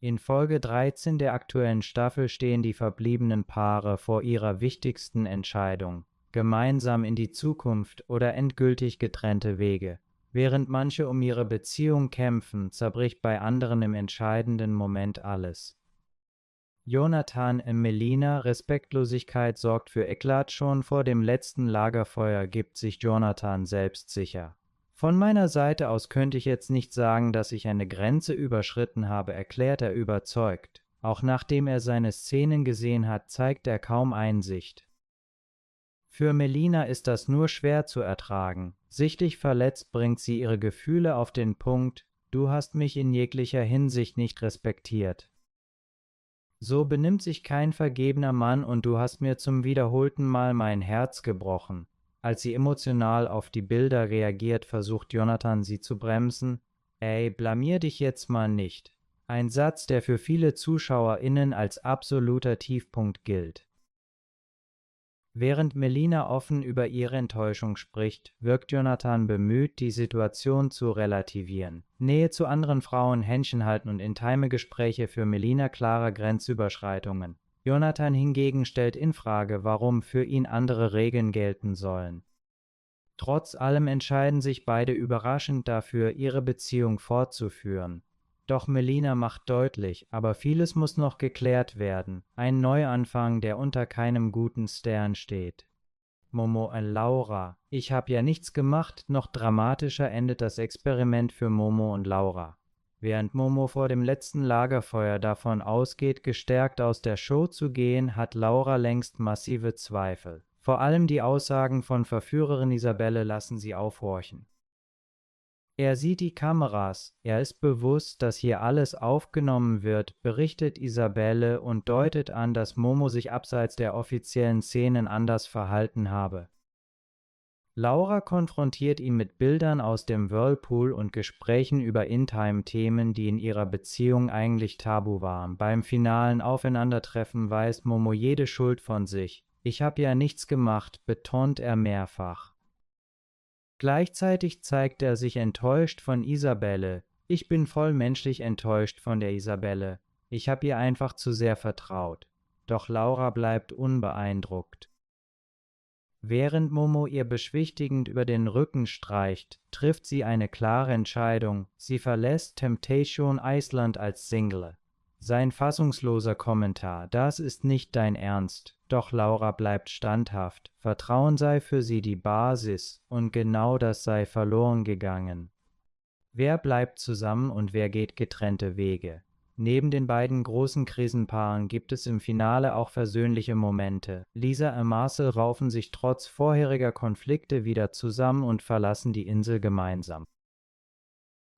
In Folge 13 der aktuellen Staffel stehen die verbliebenen Paare vor ihrer wichtigsten Entscheidung: gemeinsam in die Zukunft oder endgültig getrennte Wege. Während manche um ihre Beziehung kämpfen, zerbricht bei anderen im entscheidenden Moment alles. Jonathan Melina Respektlosigkeit sorgt für Eklat. Schon vor dem letzten Lagerfeuer gibt sich Jonathan selbstsicher. Von meiner Seite aus könnte ich jetzt nicht sagen, dass ich eine Grenze überschritten habe, erklärt er überzeugt. Auch nachdem er seine Szenen gesehen hat, zeigt er kaum Einsicht. Für Melina ist das nur schwer zu ertragen. Sichtlich verletzt bringt sie ihre Gefühle auf den Punkt: Du hast mich in jeglicher Hinsicht nicht respektiert. So benimmt sich kein vergebener Mann und du hast mir zum wiederholten Mal mein Herz gebrochen. Als sie emotional auf die Bilder reagiert, versucht Jonathan sie zu bremsen. Ey, blamier dich jetzt mal nicht. Ein Satz, der für viele ZuschauerInnen als absoluter Tiefpunkt gilt. Während Melina offen über ihre Enttäuschung spricht, wirkt Jonathan bemüht, die Situation zu relativieren. Nähe zu anderen Frauen, Händchen halten und intime Gespräche für Melina klare Grenzüberschreitungen. Jonathan hingegen stellt in Frage, warum für ihn andere Regeln gelten sollen. Trotz allem entscheiden sich beide überraschend dafür, ihre Beziehung fortzuführen. Doch Melina macht deutlich, aber vieles muss noch geklärt werden. Ein Neuanfang, der unter keinem guten Stern steht. Momo und Laura. Ich hab ja nichts gemacht. Noch dramatischer endet das Experiment für Momo und Laura. Während Momo vor dem letzten Lagerfeuer davon ausgeht, gestärkt aus der Show zu gehen, hat Laura längst massive Zweifel. Vor allem die Aussagen von Verführerin Isabelle lassen sie aufhorchen. Er sieht die Kameras, er ist bewusst, dass hier alles aufgenommen wird, berichtet Isabelle und deutet an, dass Momo sich abseits der offiziellen Szenen anders verhalten habe. Laura konfrontiert ihn mit Bildern aus dem Whirlpool und Gesprächen über Intime-Themen, die in ihrer Beziehung eigentlich tabu waren. Beim finalen Aufeinandertreffen weist Momo jede Schuld von sich. Ich hab ja nichts gemacht, betont er mehrfach. Gleichzeitig zeigt er sich enttäuscht von Isabelle. Ich bin voll menschlich enttäuscht von der Isabelle. Ich hab ihr einfach zu sehr vertraut. Doch Laura bleibt unbeeindruckt. Während Momo ihr beschwichtigend über den Rücken streicht, trifft sie eine klare Entscheidung. Sie verlässt Temptation Island als Single. Sein fassungsloser Kommentar: Das ist nicht dein Ernst. Doch Laura bleibt standhaft. Vertrauen sei für sie die Basis, und genau das sei verloren gegangen. Wer bleibt zusammen und wer geht getrennte Wege? Neben den beiden großen Krisenpaaren gibt es im Finale auch versöhnliche Momente. Lisa und Marcel raufen sich trotz vorheriger Konflikte wieder zusammen und verlassen die Insel gemeinsam.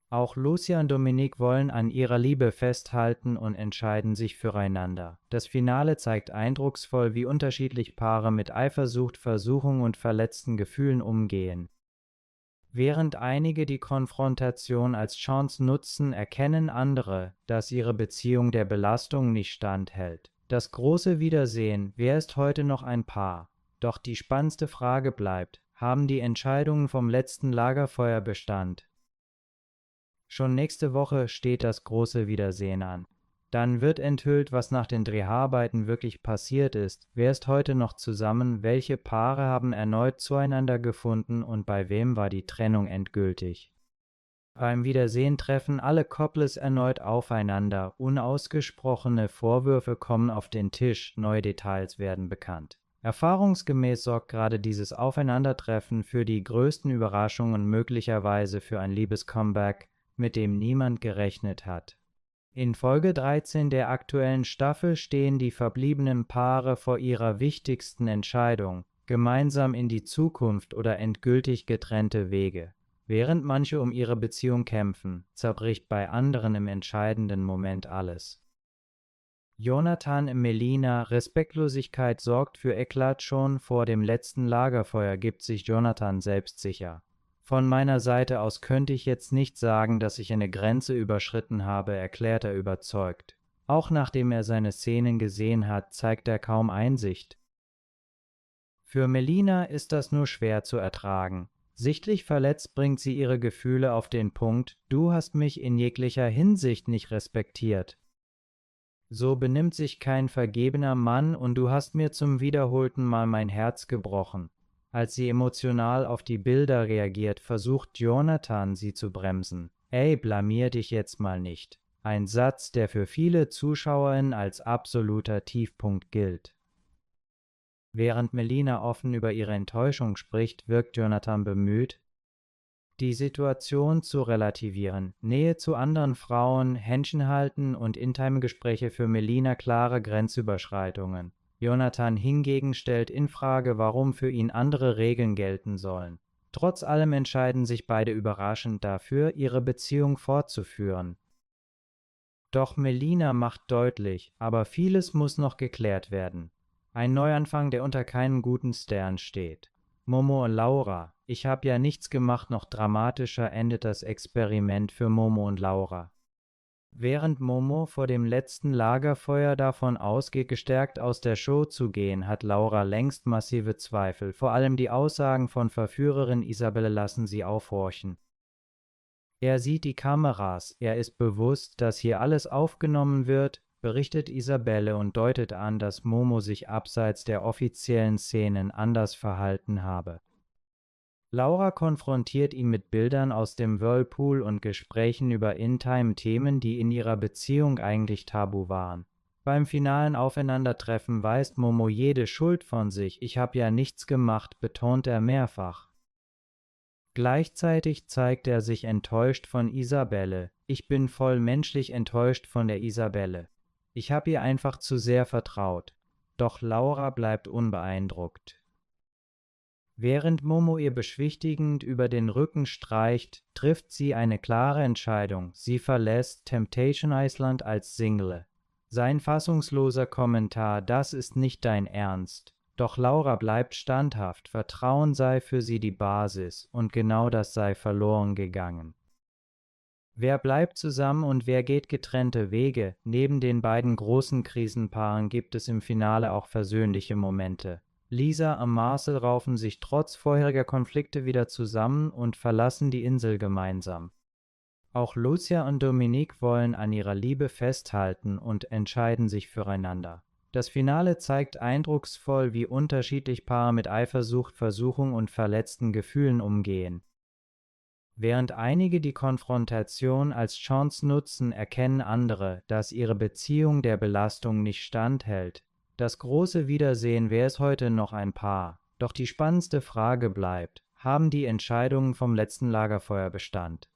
Auch Lucia und Dominique wollen an ihrer Liebe festhalten und entscheiden sich füreinander. Das Finale zeigt eindrucksvoll, wie unterschiedlich Paare mit Eifersucht, Versuchung und verletzten Gefühlen umgehen. Während einige die Konfrontation als Chance nutzen, erkennen andere, dass ihre Beziehung der Belastung nicht standhält. Das große Wiedersehen: Wer ist heute noch ein Paar? Doch die spannendste Frage bleibt: Haben die Entscheidungen vom letzten Lagerfeuer Bestand? Schon nächste Woche steht das große Wiedersehen an. Dann wird enthüllt, was nach den Dreharbeiten wirklich passiert ist. Wer ist heute noch zusammen? Welche Paare haben erneut zueinander gefunden und bei wem war die Trennung endgültig? Beim Wiedersehen treffen alle Couples erneut aufeinander. Unausgesprochene Vorwürfe kommen auf den Tisch, neue Details werden bekannt. Erfahrungsgemäß sorgt gerade dieses Aufeinandertreffen für die größten Überraschungen und möglicherweise für ein Liebescomeback, mit dem niemand gerechnet hat. In Folge 13 der aktuellen Staffel stehen die verbliebenen Paare vor ihrer wichtigsten Entscheidung: gemeinsam in die Zukunft oder endgültig getrennte Wege. Während manche um ihre Beziehung kämpfen, zerbricht bei anderen im entscheidenden Moment alles. Jonathan Melina Respektlosigkeit sorgt für Eklat. Schon vor dem letzten Lagerfeuer gibt sich Jonathan selbstsicher. Von meiner Seite aus könnte ich jetzt nicht sagen, dass ich eine Grenze überschritten habe, erklärt er überzeugt. Auch nachdem er seine Szenen gesehen hat, zeigt er kaum Einsicht. Für Melina ist das nur schwer zu ertragen. Sichtlich verletzt bringt sie ihre Gefühle auf den Punkt: Du hast mich in jeglicher Hinsicht nicht respektiert. So benimmt sich kein vergebener Mann und du hast mir zum wiederholten Mal mein Herz gebrochen. Als sie emotional auf die Bilder reagiert, versucht Jonathan, sie zu bremsen. Ey, blamier dich jetzt mal nicht. Ein Satz, der für viele ZuschauerInnen als absoluter Tiefpunkt gilt. Während Melina offen über ihre Enttäuschung spricht, wirkt Jonathan bemüht, die Situation zu relativieren. Nähe zu anderen Frauen, Händchen halten und intime Gespräche für Melina klare Grenzüberschreitungen. Jonathan hingegen stellt in Frage, warum für ihn andere Regeln gelten sollen. Trotz allem entscheiden sich beide überraschend dafür, ihre Beziehung fortzuführen. Doch Melina macht deutlich, aber vieles muss noch geklärt werden. Ein Neuanfang, der unter keinem guten Stern steht. Momo und Laura. Ich habe ja nichts gemacht, noch dramatischer endet das Experiment für Momo und Laura. Während Momo vor dem letzten Lagerfeuer davon ausgeht, gestärkt aus der Show zu gehen, hat Laura längst massive Zweifel. Vor allem die Aussagen von Verführerin Isabelle lassen sie aufhorchen. Er sieht die Kameras, er ist bewusst, dass hier alles aufgenommen wird, berichtet Isabelle und deutet an, dass Momo sich abseits der offiziellen Szenen anders verhalten habe. Laura konfrontiert ihn mit Bildern aus dem Whirlpool und Gesprächen über intime Themen, die in ihrer Beziehung eigentlich tabu waren. Beim finalen Aufeinandertreffen weist Momo jede Schuld von sich. Ich habe ja nichts gemacht, betont er mehrfach. Gleichzeitig zeigt er sich enttäuscht von Isabelle. Ich bin voll menschlich enttäuscht von der Isabelle. Ich habe ihr einfach zu sehr vertraut. Doch Laura bleibt unbeeindruckt. Während Momo ihr beschwichtigend über den Rücken streicht, trifft sie eine klare Entscheidung. Sie verlässt Temptation Island als Single. Sein fassungsloser Kommentar: Das ist nicht dein Ernst. Doch Laura bleibt standhaft, Vertrauen sei für sie die Basis, und genau das sei verloren gegangen. Wer bleibt zusammen und wer geht getrennte Wege? Neben den beiden großen Krisenpaaren gibt es im Finale auch versöhnliche Momente. Lisa und Marcel raufen sich trotz vorheriger Konflikte wieder zusammen und verlassen die Insel gemeinsam. Auch Lucia und Dominique wollen an ihrer Liebe festhalten und entscheiden sich füreinander. Das Finale zeigt eindrucksvoll, wie unterschiedlich Paare mit Eifersucht, Versuchung und verletzten Gefühlen umgehen. Während einige die Konfrontation als Chance nutzen, erkennen andere, dass ihre Beziehung der Belastung nicht standhält. Das große Wiedersehen: Wer ist heute noch ein Paar? Doch die spannendste Frage bleibt: Haben die Entscheidungen vom letzten Lagerfeuer Bestand?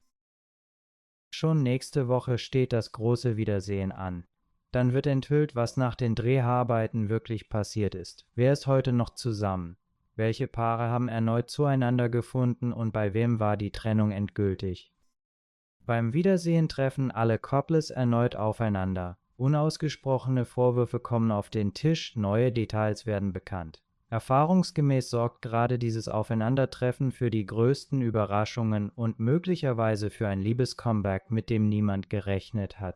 Schon nächste Woche steht das große Wiedersehen an. Dann wird enthüllt, was nach den Dreharbeiten wirklich passiert ist. Wer ist heute noch zusammen? Welche Paare haben erneut zueinander gefunden und bei wem war die Trennung endgültig? Beim Wiedersehen treffen alle Couples erneut aufeinander. Unausgesprochene Vorwürfe kommen auf den Tisch, neue Details werden bekannt. Erfahrungsgemäß sorgt gerade dieses Aufeinandertreffen für die größten Überraschungen und möglicherweise für ein Liebescomeback, mit dem niemand gerechnet hat.